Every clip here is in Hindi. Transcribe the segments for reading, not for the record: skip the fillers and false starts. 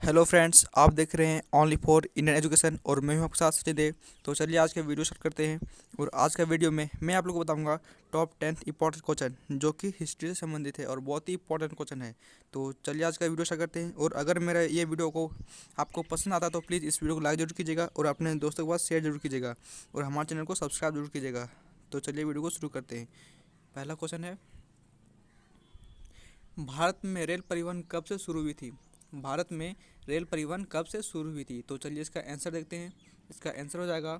हेलो फ्रेंड्स, आप देख रहे हैं ओनली फॉर इंडियन एजुकेशन और मैं हूं आपके साथ सचिन देव। तो चलिए आज का वीडियो स्टार्ट करते हैं। और आज का वीडियो में मैं आप लोगों को बताऊंगा टॉप 10 इंपॉर्टेंट क्वेश्चन जो कि हिस्ट्री से संबंधित है और बहुत ही इंपॉर्टेंट क्वेश्चन है। तो चलिए आज का वीडियो स्टार्ट करते हैं। और अगर मेरा ये वीडियो को आपको पसंद आता है तो प्लीज़ इस वीडियो को लाइक जरूर कीजिएगा और अपने दोस्तों के पास शेयर जरूर कीजिएगा और हमारे चैनल को सब्सक्राइब जरूर कीजिएगा। तो चलिए वीडियो को शुरू करते हैं। पहला क्वेश्चन है, भारत में रेल परिवहन कब से शुरू हुई थी? भारत में रेल परिवहन कब से शुरू हुई थी? तो चलिए इसका आंसर देखते हैं। इसका आंसर हो जाएगा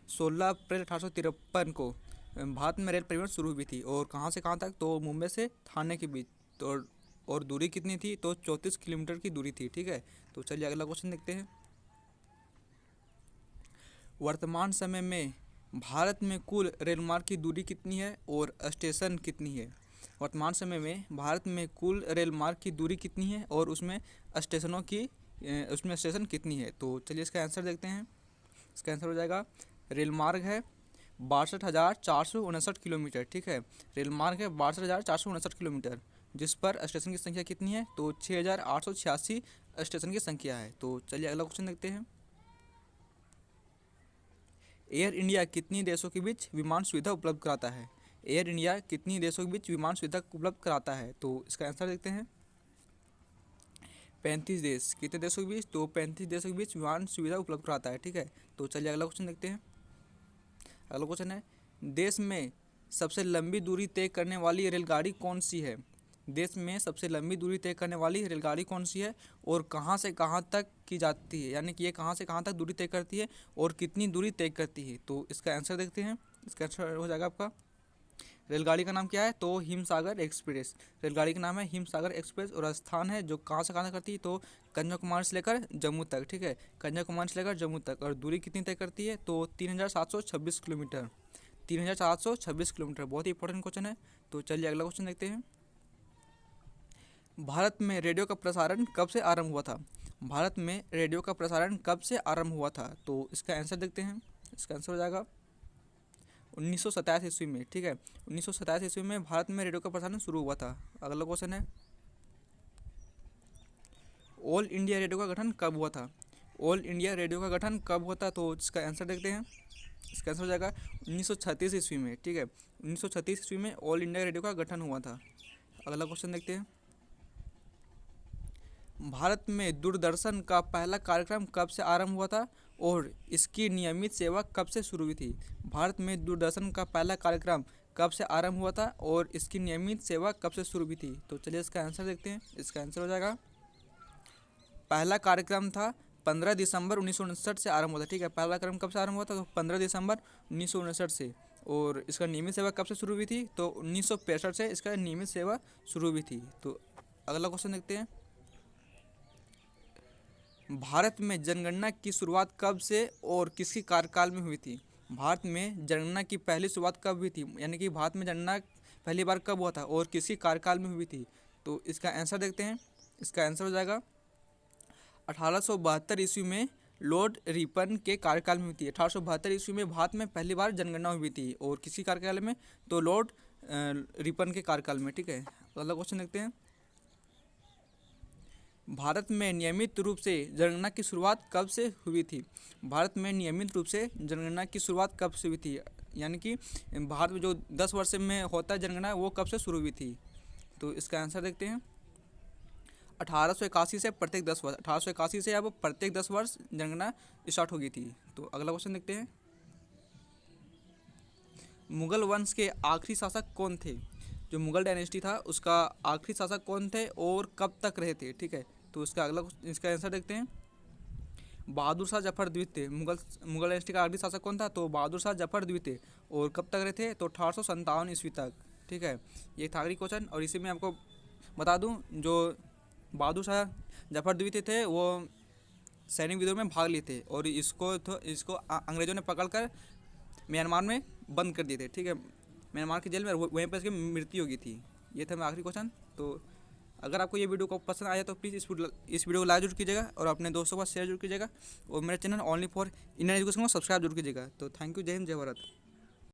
16 अप्रैल 1853 को भारत में रेल परिवहन शुरू हुई थी। और कहाँ से कहाँ तक? तो मुंबई से थाने के बीच। तो और दूरी कितनी थी? तो 34 किलोमीटर की दूरी थी। ठीक है, तो चलिए अगला क्वेश्चन देखते हैं। वर्तमान समय में भारत में कुल रेल मार्ग की दूरी कितनी है और स्टेशन कितनी है? वर्तमान समय में भारत में कुल रेल मार्ग की दूरी कितनी है और उसमें स्टेशन कितनी है? तो चलिए इसका आंसर देखते हैं। इसका आंसर हो जाएगा, रेल मार्ग है 62,459 किलोमीटर। ठीक है, रेल मार्ग है 62,459 किलोमीटर, जिस पर स्टेशन की संख्या कितनी है? तो 6,886 स्टेशन की संख्या है। तो चलिए अगला क्वेश्चन देखते हैं। एयर इंडिया कितनी देशों के बीच विमान सुविधा उपलब्ध कराता है? एयर इंडिया कितनी देशों के बीच विमान सुविधा उपलब्ध कराता है? तो इसका आंसर देखते हैं। 35 देश। कितने देशों के बीच? तो 35 देशों के बीच विमान सुविधा उपलब्ध कराता है। ठीक है, तो चलिए अगला क्वेश्चन देखते हैं। अगला क्वेश्चन है, देश में सबसे लंबी दूरी तय करने वाली रेलगाड़ी कौन सी है? देश में सबसे लंबी दूरी तय करने वाली रेलगाड़ी कौन सी है और कहाँ से कहाँ तक की जाती है? यानी कि ये कहाँ से कहाँ तक दूरी तय करती है और कितनी दूरी तय करती है? तो इसका आंसर देखते हैं। इसका आंसर हो जाएगा आपका, रेलगाड़ी का नाम क्या है? तो हिमसागर एक्सप्रेस। रेलगाड़ी का नाम है हिमसागर एक्सप्रेस और स्थान है जो कहाँ से कहाँ तक करती है? तो कन्याकुमारी से लेकर जम्मू तक। ठीक है, कन्याकुमारी से लेकर जम्मू तक। और दूरी कितनी तय करती है? तो 3,726 किलोमीटर। 3,726 किलोमीटर। बहुत ही इंपॉर्टेंट क्वेश्चन है। तो चलिए अगला क्वेश्चन देखते हैं। भारत में रेडियो का प्रसारण कब से आरंभ हुआ था? भारत में रेडियो का प्रसारण कब से आरंभ हुआ था? तो इसका आंसर देखते हैं। इसका आंसर हो जाएगा 1927 ईस्वी में। ठीक है, 1927 ईस्वी में भारत में रेडियो का प्रसारण शुरू हुआ था। अगला क्वेश्चन है, ऑल इंडिया रेडियो का गठन कब हुआ था? ऑल इंडिया रेडियो का गठन कब हुआ था? तो इसका आंसर देखते हैं। इसका आंसर हो जाएगा 1936 ईस्वी में। ठीक है, 1936 ईस्वी में ऑल इंडिया रेडियो का गठन हुआ था। अगला क्वेश्चन देखते हैं। भारत में दूरदर्शन का पहला कार्यक्रम कब से आरंभ हुआ था और इसकी नियमित सेवा कब से शुरू हुई थी? भारत में दूरदर्शन का पहला कार्यक्रम कब से आरंभ हुआ था और इसकी नियमित सेवा कब से शुरू हुई थी? तो चलिए इसका आंसर देखते हैं। इसका आंसर हो जाएगा, पहला कार्यक्रम था 15 दिसंबर 1959 से आरंभ हुआ था। ठीक है, पहला कार्यक्रम कब से आरंभ हुआ था? तो 15 दिसंबर 1959 से। और इसका नियमित सेवा कब से शुरू हुई थी? तो 1965 से इसका नियमित सेवा शुरू हुई थी। तो अगला क्वेश्चन देखते हैं। भारत में जनगणना की शुरुआत कब से और किसके कार्यकाल में हुई थी? भारत में जनगणना की पहली शुरुआत कब हुई थी? यानी कि भारत में जनगणना पहली बार कब हुआ था और किसके कार्यकाल में हुई थी? तो इसका आंसर देखते हैं। इसका आंसर हो जाएगा 1872 ईस्वी में लॉर्ड रिपन के कार्यकाल में हुई थी। 1872 ईस्वी में भारत में पहली बार जनगणना हुई थी और किसी कार्यकाल में? तो लॉर्ड रिपन के कार्यकाल में। ठीक है, अगला क्वेश्चन देखते हैं। भारत में नियमित रूप से जनगणना की शुरुआत कब से हुई थी? भारत में नियमित रूप से जनगणना की शुरुआत कब से हुई थी? यानी कि भारत में जो 10 वर्ष में होता है जनगणना, वो कब से शुरू हुई थी? तो इसका आंसर देखते हैं। 1881 से प्रत्येक 10 वर्ष। 1881 से अब प्रत्येक 10 वर्ष जनगणना स्टार्ट हो गई थी। तो अगला क्वेश्चन देखते हैं। मुगल वंश के आखिरी शासक कौन थे? जो मुगल डायनेस्टी था उसका आखिरी शासक कौन थे और कब तक रहे थे? ठीक है, तो इसका आंसर देखते हैं। बहादुर शाह जफर द्वितीय। मुगल डायनेस्टी का आखिरी शासक कौन था? तो बहादुर शाह जफर द्वितीय। और कब तक रहे थे? तो 1857 ईस्वी तक। ठीक है, ये था आखिरी क्वेश्चन। और इसी में आपको बता दूं, जो बहादुर शाह जफर द्वितीय थे वो सैनिक विद्रोह में भाग लिए थे और इसको अंग्रेजों ने पकड़कर म्यांमार में बंद कर दिए थे। ठीक है, म्यांमार की जेल में, वहीं पर इसकी मृत्यु हो गई थी। ये था मेरा आखिरी क्वेश्चन। तो अगर आपको ये वीडियो को पसंद आया तो प्लीज़ इस वीडियो को लाइक जरूर कीजिएगा और अपने दोस्तों के साथ शेयर जरूर कीजिएगा और मेरे channel only for Indian education को सब्सक्राइब जरूर कीजिएगा। तो थैंक यू। जय हिंद, जय भारत।